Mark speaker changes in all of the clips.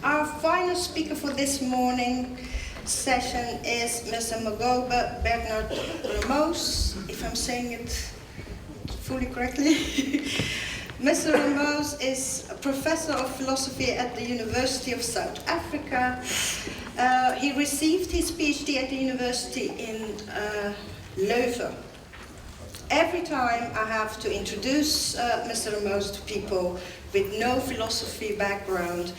Speaker 1: Our final speaker for this morning session is Mr. Mogobe Ramose, if I'm saying it fully correctly. Mr. Ramose is a professor of philosophy at the University of South Africa. He received his PhD at the university in Leuven. Every time I have to introduce Mr. Ramose to people with no philosophy background,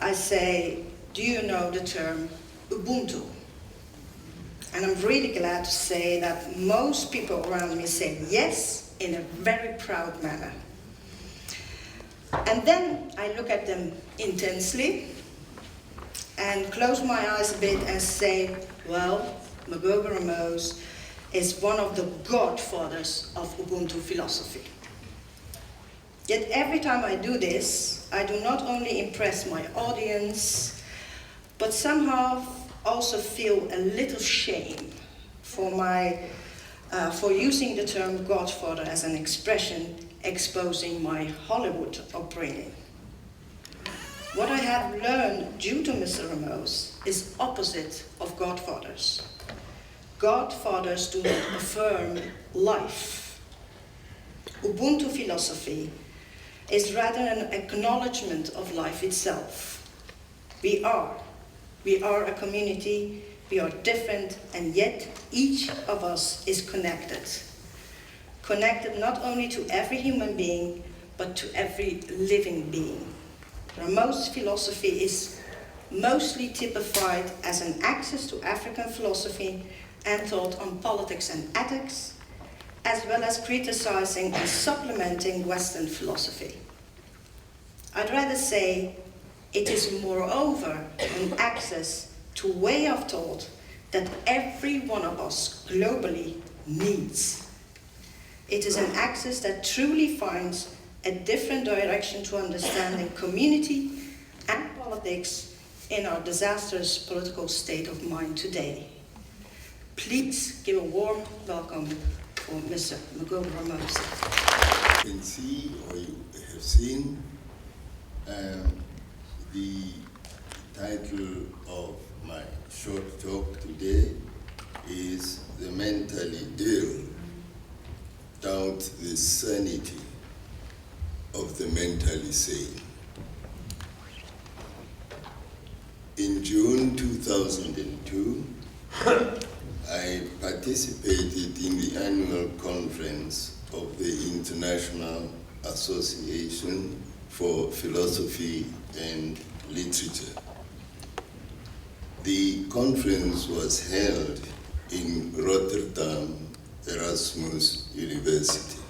Speaker 1: I say, do you know the term Ubuntu? And I'm really glad to say that most people around me say yes in a very proud manner. And then I look at them intensely and close my eyes a bit and say, well, Mogobe Ramose is one of the godfathers of Ubuntu philosophy. Yet every time I do this, I do not only impress my audience, but somehow also feel a little shame for using the term godfather as an expression exposing my Hollywood upbringing. What I have learned due to Mr. Ramose is opposite of godfathers. Godfathers do not affirm life. Ubuntu philosophy is rather an acknowledgement of life itself. We are a community, we are different, and yet each of us is connected. Connected not only to every human being, but to every living being. Ramose's philosophy is mostly typified as an access to African philosophy and thought on politics and ethics, as well as criticizing and supplementing Western philosophy. I'd rather say it is moreover an access to a way of thought that every one of us globally needs. It is an access that truly finds a different direction to understanding community and politics in our disastrous political state of mind today. Please give a warm welcome for Mr. Mogobe Ramose.
Speaker 2: You can see, or you have seen, the title of my short talk today is "The Mentally Ill Doubt the Sanity of the Mentally Sane." In June 2002, I participated in the annual conference of the International Association for Philosophy and Literature. The conference was held in Rotterdam, Erasmus University.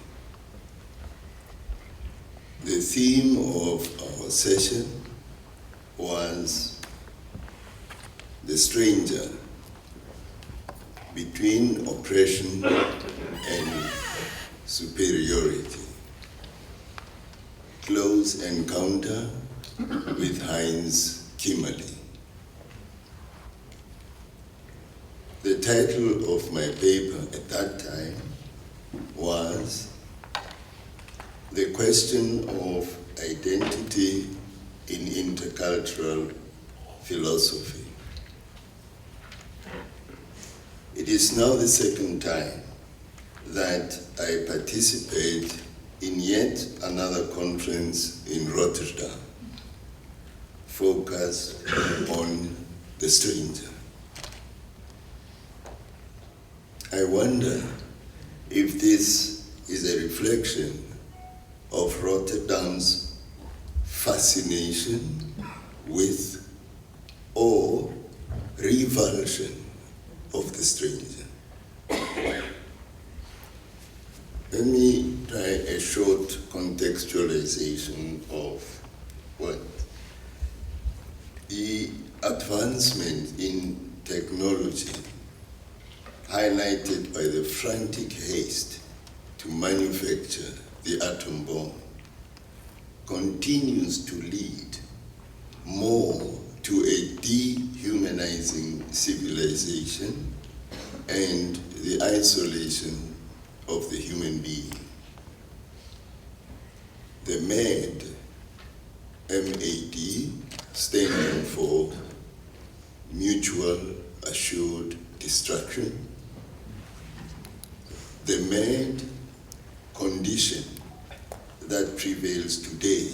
Speaker 2: The theme of our session was the stranger between oppression and superiority. Close encounter with Heinz Kimmerle. The title of my paper at that time was "The Question of Identity in Intercultural Philosophy." It is now the second time that I participate in yet another conference in Rotterdam, focused on the stranger. I wonder if this is a reflection of Rotterdam's fascination with or revulsion of the stranger. Let me try a short contextualization of what the advancement in technology, highlighted by the frantic haste to manufacture the atom bomb, continues to lead more to a dehumanizing civilization and the isolation of the human being. The MAD, M-A-D, standing for mutual assured destruction, the mad condition that prevails today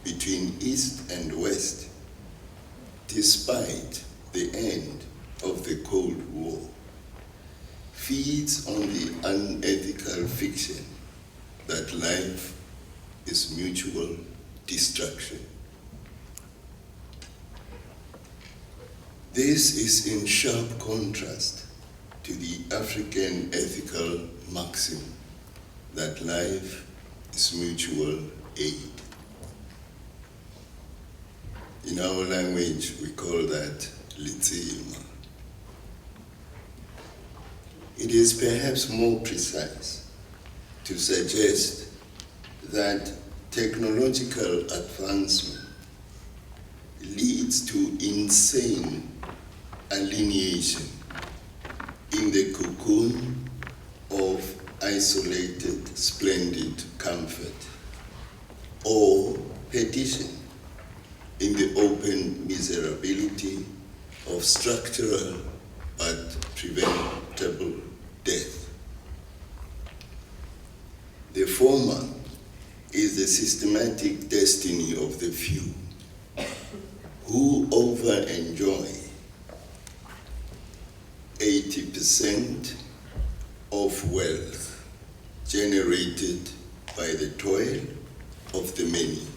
Speaker 2: between East and West, despite the end of the Cold War, feeds on the unethical fiction that life is mutual destruction. This is in sharp contrast to the African ethical maxim that life is mutual aid. In our language, we call that litsima. It is perhaps more precise to suggest that technological advancement leads to insane alienation in the cocoon of isolated, splendid comfort, or perdition in the open miserability of structural but preventable death. The former is the systematic destiny of the few who over-enjoy 80% of wealth generated by the toil of the many.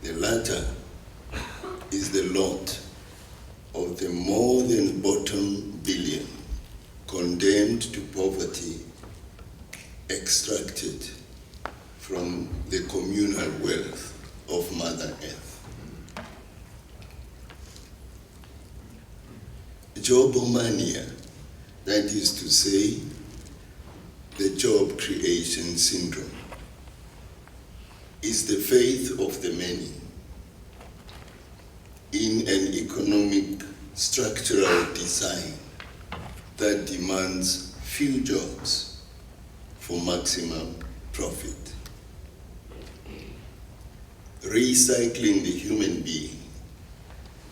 Speaker 2: The latter is the lot of the more than bottom billion condemned to poverty, extracted from the communal wealth of Mother Earth. Jobomania, that is to say, the job creation syndrome, is the faith of the many in an economic structural design that demands few jobs for maximum profit. Recycling the human being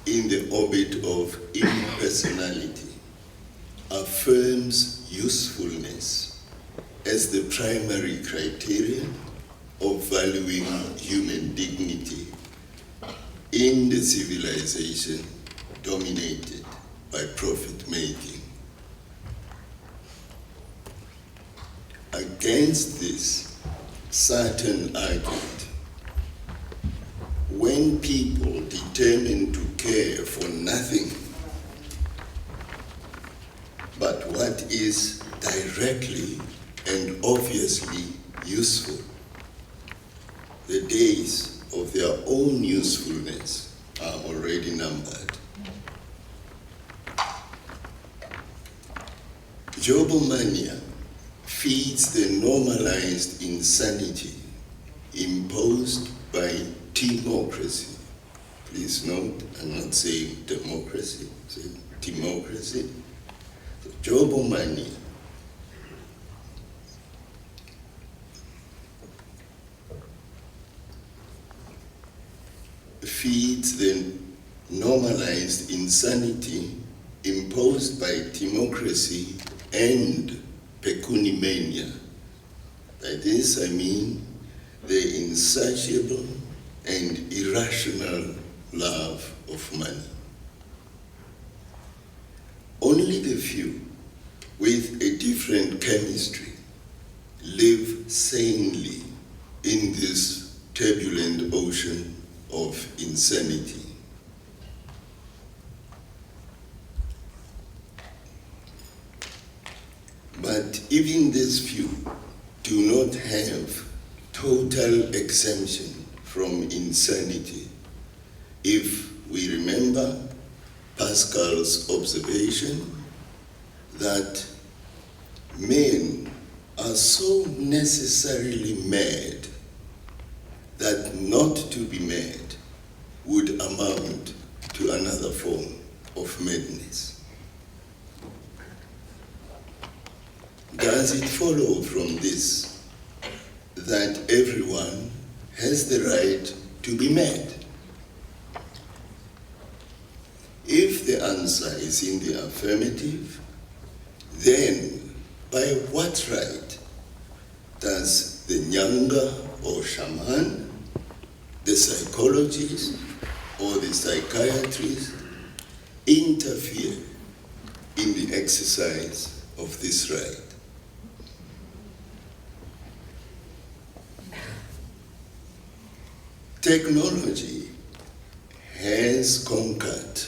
Speaker 2: in the orbit of impersonality affirms usefulness as the primary criterion of valuing human dignity in the civilization dominated by profit-making. Against this certain argument, when people determine to care for nothing but what is directly and obviously useful, the days of their own usefulness are already numbered. Jobomania feeds the normalized insanity imposed by democracy. Please note, I'm not saying democracy, I'm saying democracy. So Jobomania feeds the normalized insanity imposed by democracy and pecunimania. By this I mean the insatiable and irrational love of money. Only the few with a different chemistry live sanely in this turbulent ocean of insanity. But even these few do not have total exemption from insanity if we remember Pascal's observation that men are so necessarily mad that not to be mad would amount to another form of madness. Does it follow from this that everyone has the right to be met? If the answer is in the affirmative, then by what right does the Nyanga or shaman, the psychologist or the psychiatrist interfere in the exercise of this right? Technology has conquered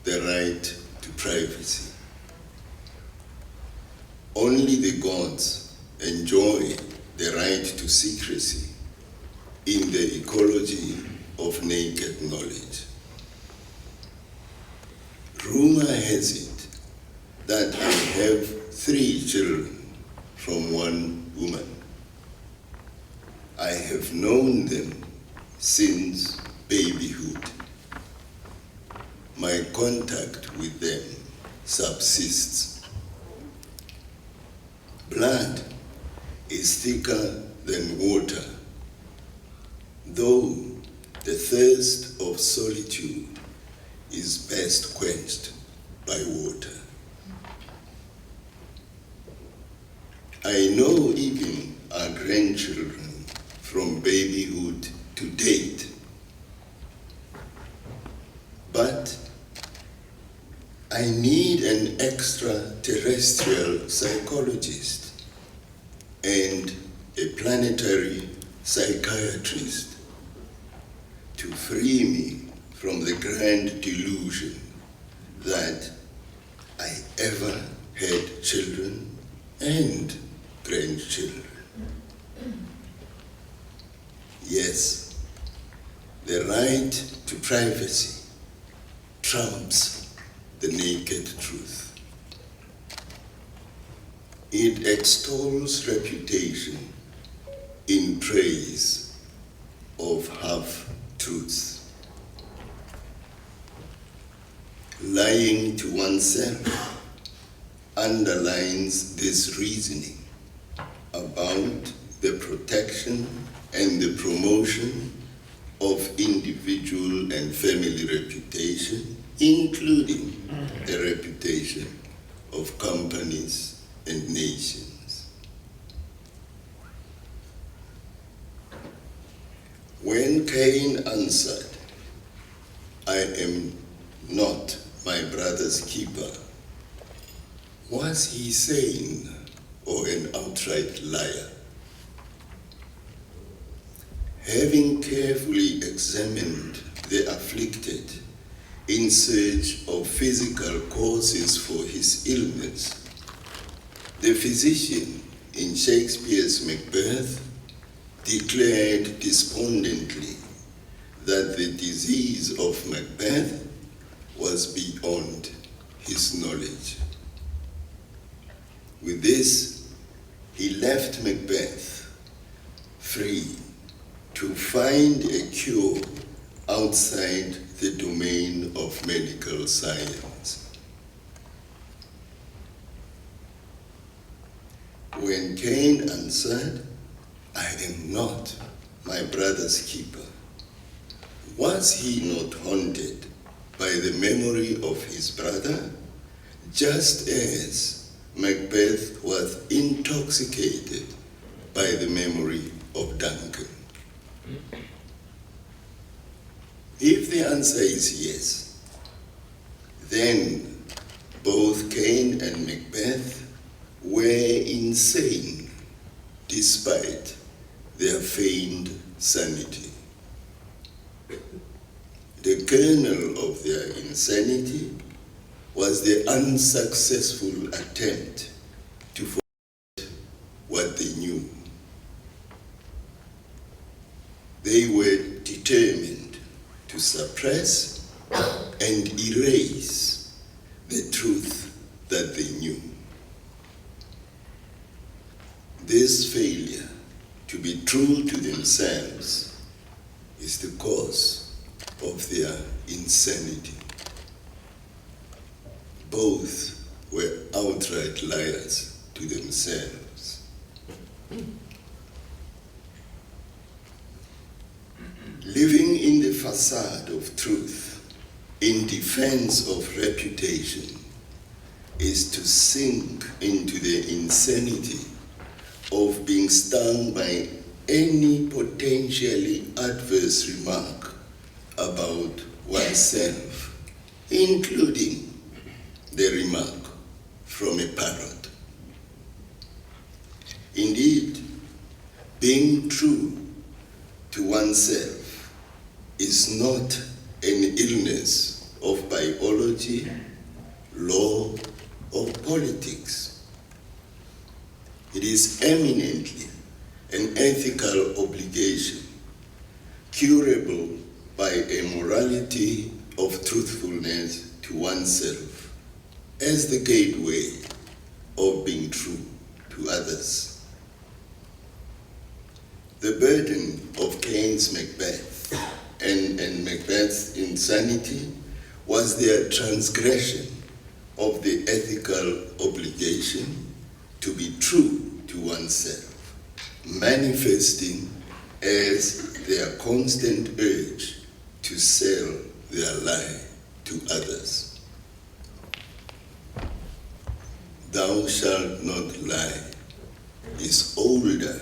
Speaker 2: the right to privacy. Only the gods enjoy the right to secrecy in the ecology of naked knowledge. Rumor has it that I have 3 children from one woman. I have known them since babyhood. My contact with them subsists. Blood is thicker than water, though the thirst of solitude is best quenched by water. I know even our grandchildren from babyhood to date, but I need an extraterrestrial psychologist and a planetary psychiatrist to free me from the grand delusion that I ever had children and grandchildren. Yes, the right to privacy trumps the naked truth. It extols reputation in praise of half-truths. Lying to oneself underlines this reasoning about the protection and the promotion of individual and family reputation, including the reputation of companies and nations. When Cain answered, "I am not my brother's keeper," was he sane or an outright liar? Having carefully examined the afflicted in search of physical causes for his illness, the physician in Shakespeare's Macbeth declared despondently that the disease of Macbeth was beyond his knowledge. With this, he left Macbeth free to find a cure outside the domain of medical science. When Cain answered, "I am not my brother's keeper," was he not haunted by the memory of his brother, just as Macbeth was intoxicated by the memory of Duncan? If the answer is yes, then both Cain and Macbeth were insane despite their feigned sanity. The kernel of their insanity was the unsuccessful attempt to forget what they knew. They were determined to suppress and erase the truth that they knew. This failure to be true to themselves is the cause of their insanity. Both were outright liars to themselves. Living facade of truth in defense of reputation is to sink into the insanity of being stung by any potentially adverse remark about oneself, including the remark from a parrot. Indeed, being true to oneself is not an illness of biology, law, or politics. It is eminently an ethical obligation, curable by a morality of truthfulness to oneself as the gateway of being true to others. The burden of Cain's Macbeth and Macbeth's insanity was their transgression of the ethical obligation to be true to oneself, manifesting as their constant urge to sell their lie to others. Thou shalt not lie is older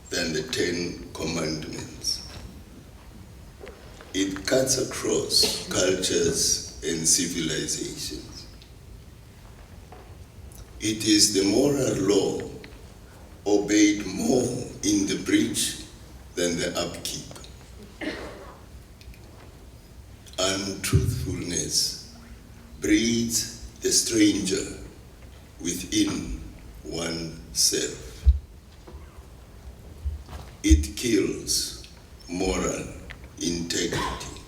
Speaker 2: than the 10 Commandments. It cuts across cultures and civilizations. It is the moral law obeyed more in the breach than the upkeep. Untruthfulness breeds the stranger within oneself. It kills moral integrity.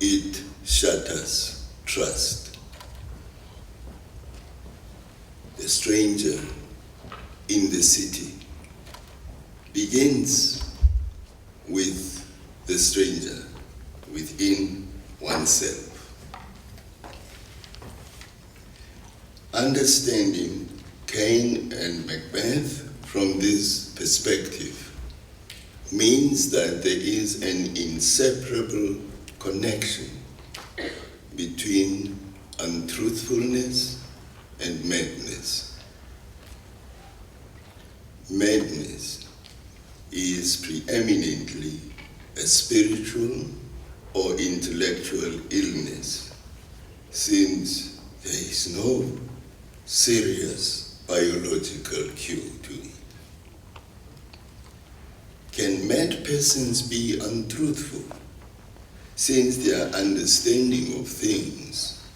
Speaker 2: It shatters trust. The stranger in the city begins with the stranger within oneself. Understanding Cain and Macbeth from this perspective means that there is an inseparable connection between untruthfulness and madness. Madness is preeminently a spiritual or intellectual illness, since there is no serious biological cure to it. Can mad persons be untruthful, since their understanding of things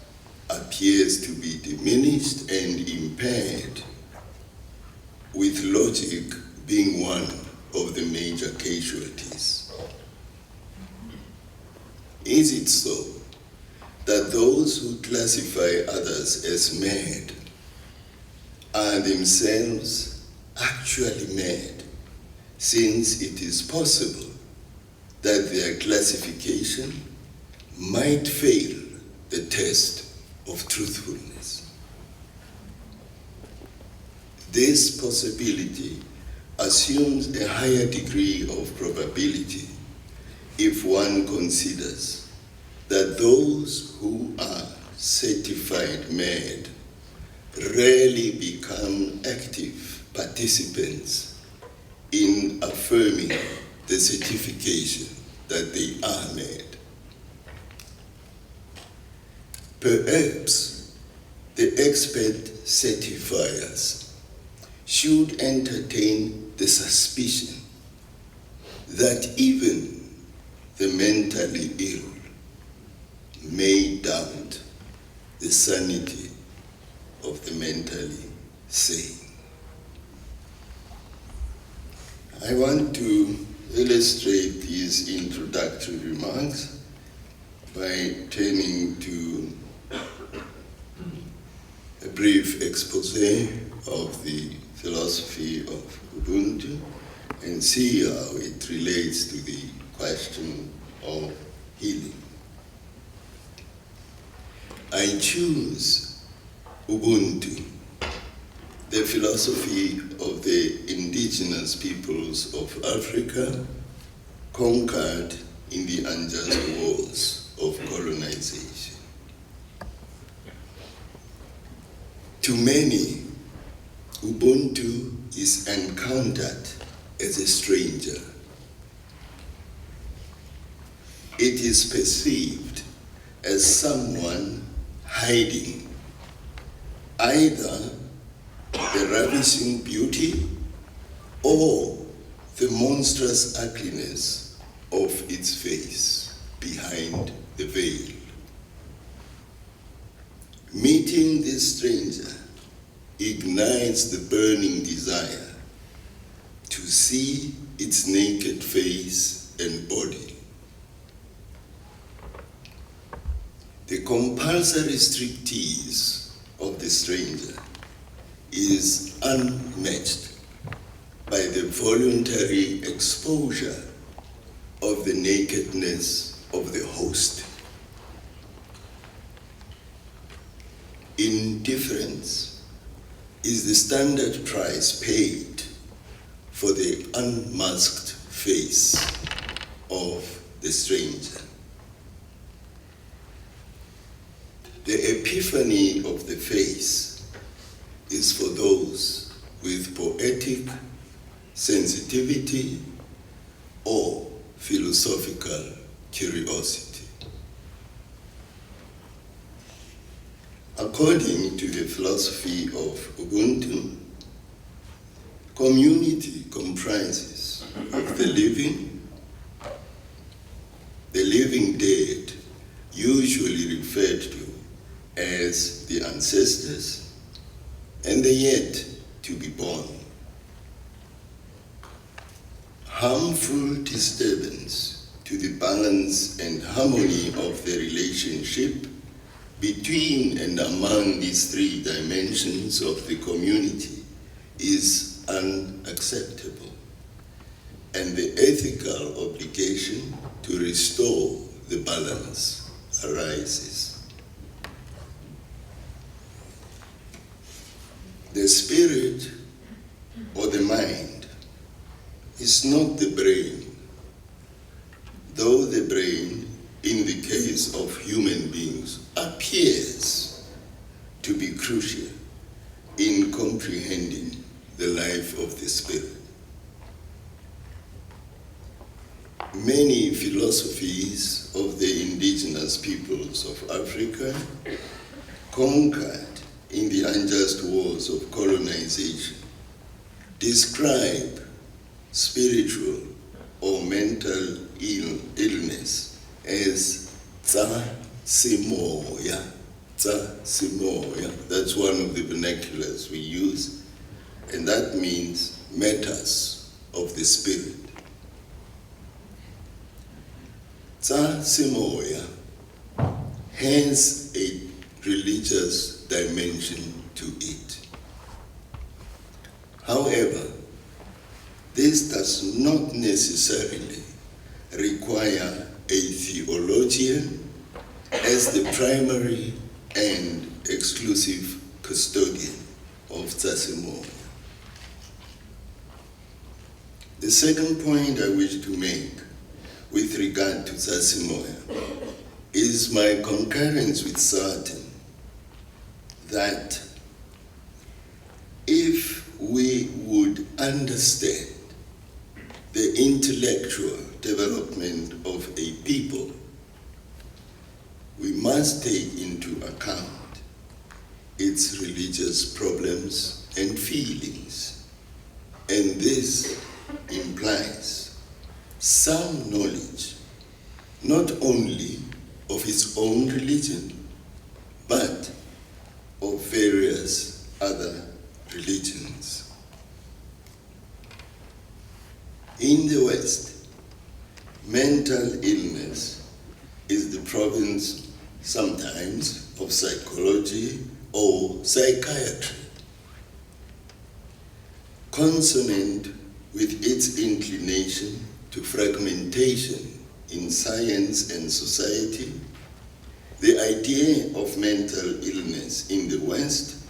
Speaker 2: appears to be diminished and impaired, with logic being one of the major casualties? Is it so that those who classify others as mad are themselves actually mad, since it is possible that their classification might fail the test of truthfulness? This possibility assumes a higher degree of probability if one considers that those who are certified mad rarely become active participants in affirming the certification that they are mad. Perhaps the expert certifiers should entertain the suspicion that even the mentally ill may doubt the sanity of the mentally sane. I want to illustrate these introductory remarks by turning to a brief expose of the philosophy of Ubuntu and see how it relates to the question of healing. I choose Ubuntu, the philosophy of the indigenous peoples of Africa, conquered in the unjust wars of colonization. To many, Ubuntu is encountered as a stranger. It is perceived as someone hiding either the ravishing beauty or the monstrous ugliness of its face behind the veil. Meeting this stranger ignites the burning desire to see its naked face and body. The compulsory striptease of the stranger is unmatched by the voluntary exposure of the nakedness of the host. Indifference is the standard price paid for the unmasked face of the stranger. The epiphany of the face is for those with poetic sensitivity or philosophical curiosity. According to the philosophy of Ubuntu, community comprises of the living dead, usually referred to as the ancestors, and the yet to be born. Harmful disturbance to the balance and harmony of the relationship between and among these three dimensions of the community is unacceptable, and the ethical obligation to restore the balance arises. The spirit or the mind is not the brain, though the brain, in the case of human beings, appears to be crucial in comprehending the life of the spirit. Many philosophies of the indigenous peoples of Africa conquered in the unjust wars of colonization describe spiritual or mental illness as tsa simoya. Tsa simoya. That's one of the vernaculars we use, and that means matters of the spirit. Tsa simoya has a religious dimension to it. However, this does not necessarily require a theologian as the primary and exclusive custodian of Tsasimong. The second point I wish to make with regard to Tsasimong is my concurrence with Satan that if we would understand the intellectual development of a people, we must take into account its religious problems and feelings. And this implies some knowledge, not only of its own religion, but of various other religions. In the West, mental illness is the province sometimes of psychology or psychiatry. Consonant with its inclination to fragmentation in science and society, the idea of mental illness in the West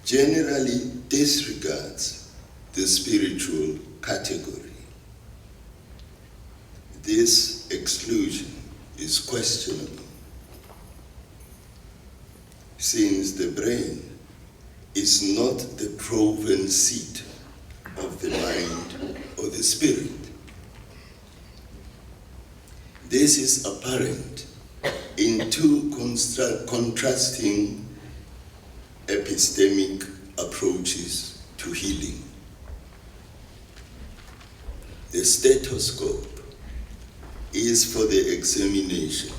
Speaker 2: generally disregards the spiritual category. this exclusion is questionable, since the brain is not the proven seat of the mind or the spirit. This is apparent in two contrasting epistemic approaches to healing. The stethoscope is for the examination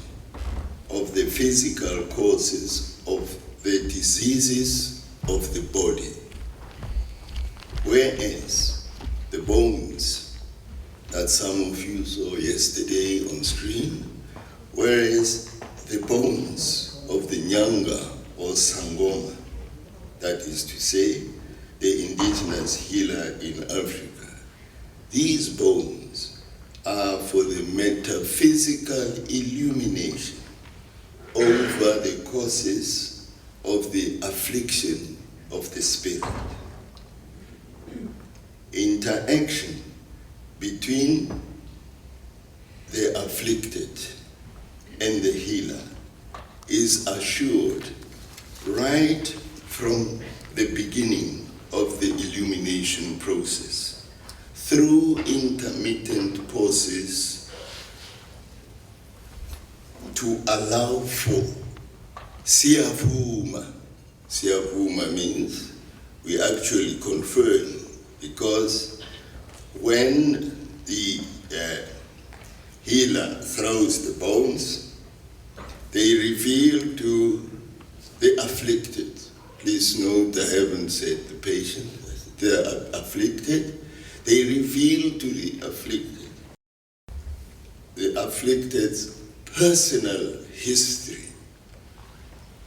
Speaker 2: of the physical causes of the diseases of the body, whereas the bones that some of you saw yesterday on screen, whereas the bones of the Nyanga or Sangoma, that is to say, the indigenous healer in Africa, these bones are for the metaphysical illumination over the causes of the affliction of the spirit. Interaction between the afflicted and the healer is assured right from the beginning of the illumination process, through intermittent pauses to allow for siyavuma. Siyavuma means we actually confirm, because when the healer throws the bones, they reveal to the afflicted. Please note, I haven't said the patient, the afflicted. They reveal to the afflicted's personal history.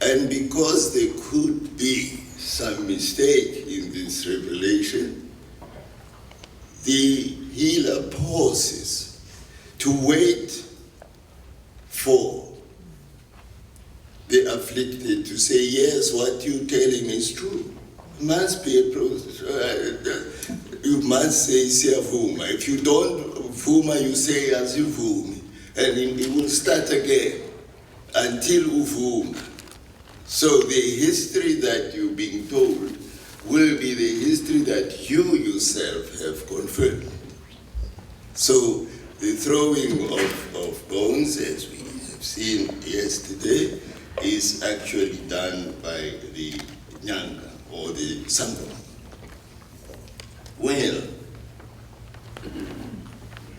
Speaker 2: And because there could be some mistake in this revelation, the healer pauses to wait for the afflicted to say, yes, what you're telling is true. It must be a process. You must say siyavuma. If you don't vuma, you say asivumi. And it will start again until uvuma. So the history that you're being told will be the history that you yourself have confirmed. So the throwing of bones, as we have seen yesterday, is actually done by the Nyanga or the Sangoma. Well,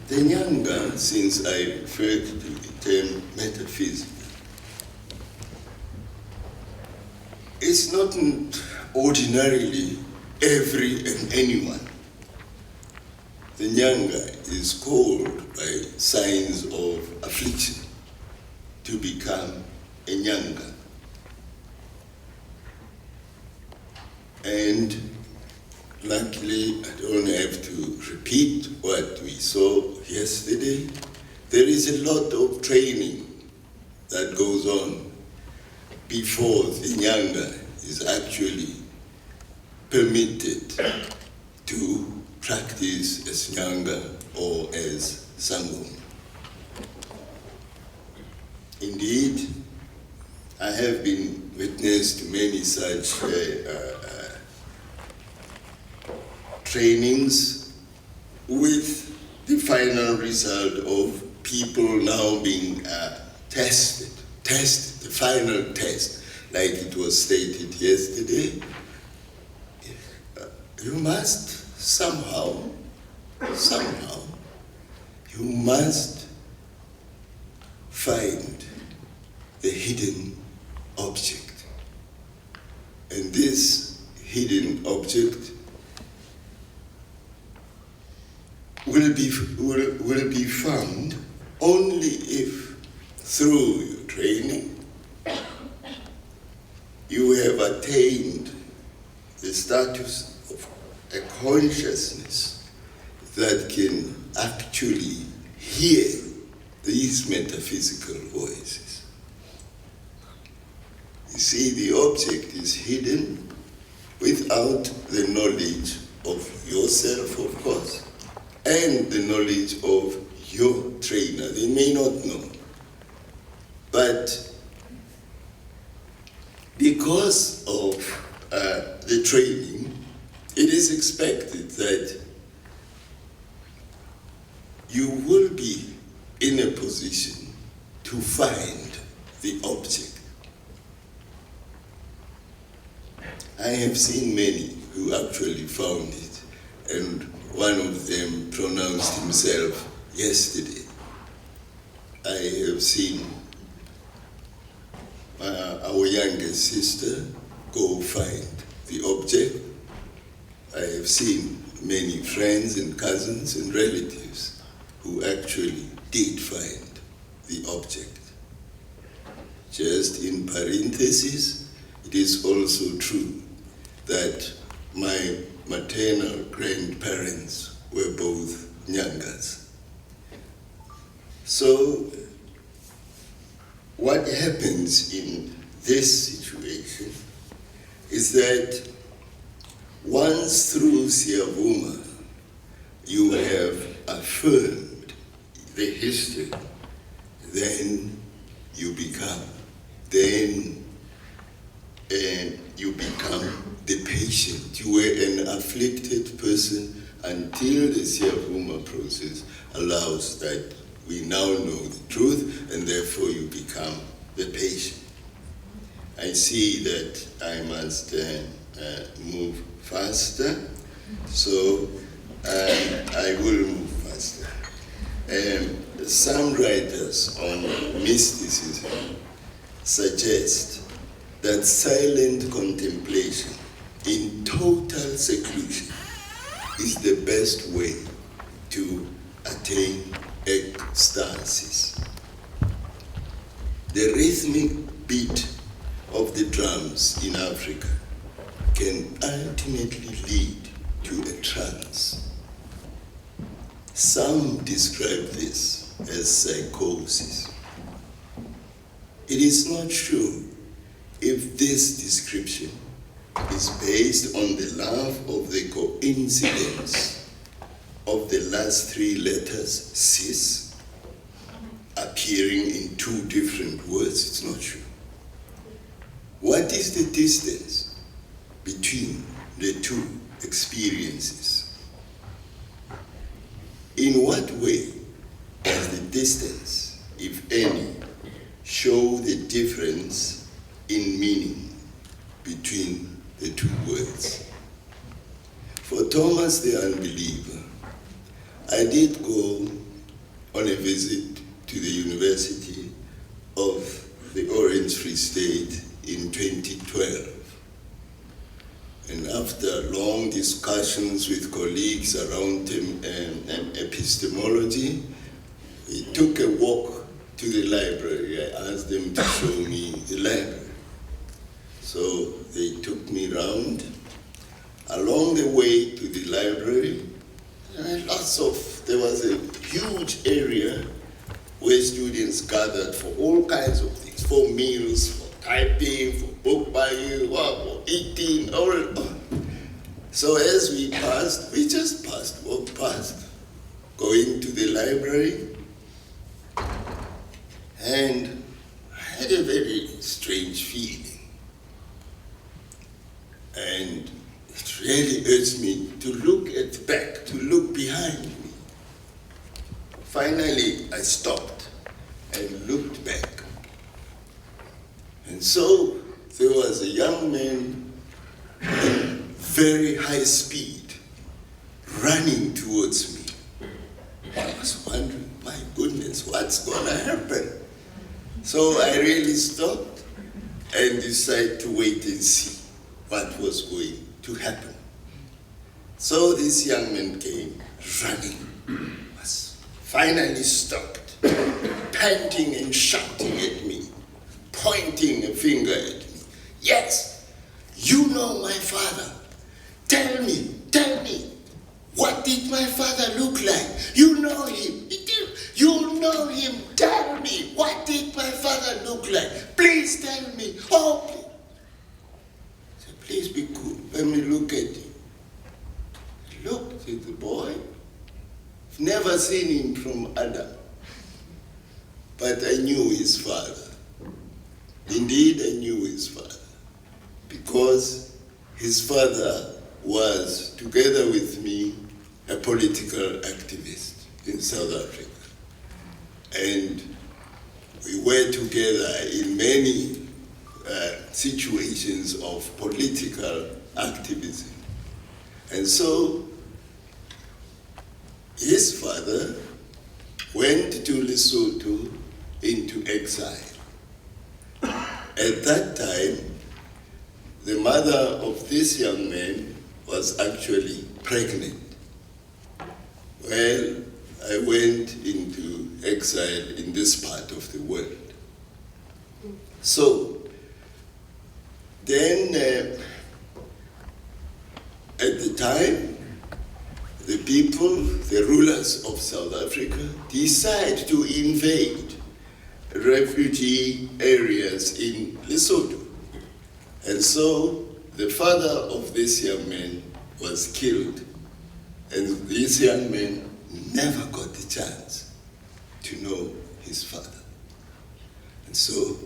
Speaker 2: the Nyanga, since I referred to the term metaphysical, it's not ordinarily every and anyone. The Nyanga is called by signs of affliction to become a Nyanga. And luckily, I don't have to repeat what we saw yesterday. There is a lot of training that goes on before the Nyanga is actually permitted to practice as Nyanga or as Sangoma. Indeed, I have been witness to many such trainings with the final result of people now being tested, the final test, like it was stated yesterday. You must somehow, you must find the hidden object. And this hidden object will be found only if, through your training, you have attained the status of a consciousness that can actually hear these metaphysical voices. You see, the object is hidden without the knowledge of yourself, of course, and the knowledge of your trainer. They may not know. But because of the training, it is expected that you will be in a position to find the object. I have seen many who actually found it, and one of them pronounced himself yesterday. I have seen our youngest sister go find the object. I have seen many friends and cousins and relatives who actually did find the object. Just in parenthesis, it is also true that my maternal grandparents were both Nyangas. So, what happens in this situation is that once through Siyavuma you have affirmed the history, then you become the patient. You were an afflicted person until the Siyavuma process allows that we now know the truth, and therefore you become the patient. I see that I must move faster, so I will move faster. Some writers on mysticism suggest that silent contemplation in total seclusion is the best way to attain ecstasis. The rhythmic beat of the drums in Africa can ultimately lead to a trance. Some describe this as psychosis. It is not sure if this description is based on the love of the coincidence of the last three letters, cis, appearing in two different words. It's not sure. What is the distance between the two experiences? In what way does the distance, if any, show the difference in meaning between the two words? For Thomas the Unbeliever, I did go on a visit to the University of the Orange Free State in 2012. And after long discussions with colleagues around epistemology, we took a walk to the library. I asked them to show me the library. So they took me around. Along the way to the library, there was a huge area where students gathered for all kinds of things, for meals, for typing, for book buying, for eating, all. So as we just walked past, going to the library, and I had a very strange feeling. And it really urged me to look behind me. Finally, I stopped and looked back. And so there was a young man in very high speed running towards me. I was wondering, my goodness, what's gonna happen? So I really stopped and decided to wait and see what was going to happen. So this young man came running, was finally stopped, panting and shouting at me, pointing a finger at me. Yes, you know my father. Tell me, what did my father look like? You know him. You know him. Tell me, what did my father look like? Please tell me. Oh, please. I said, please be cool. Let me look at him. I looked at the boy. I've never seen him from Adam, but I knew his father. Indeed, I knew his father, because his father was, together with me, a political activist in South Africa. And we were together in many situations of political activism. And so his father went to Lesotho into exile. At that time, the mother of this young man was actually pregnant. Well, I went into exile in this part of the world. So, then at the time, the people, the rulers of South Africa, decide to invade refugee areas in Lesotho. And so the father of this young man was killed, and this young man never got the chance to know his father. And so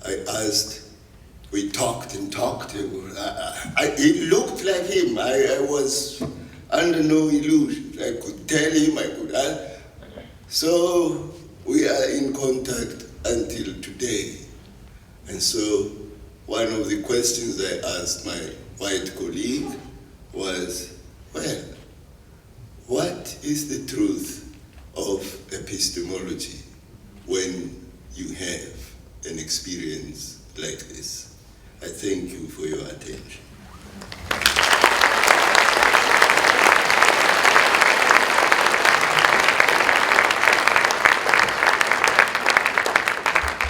Speaker 2: I asked, we talked and talked. It looked like him. I was under no illusion. I could tell him, so we are in contact until today. And so one of the questions I asked my white colleague was, well, what is the truth of epistemology when you have an experience like this? I thank you for your attention.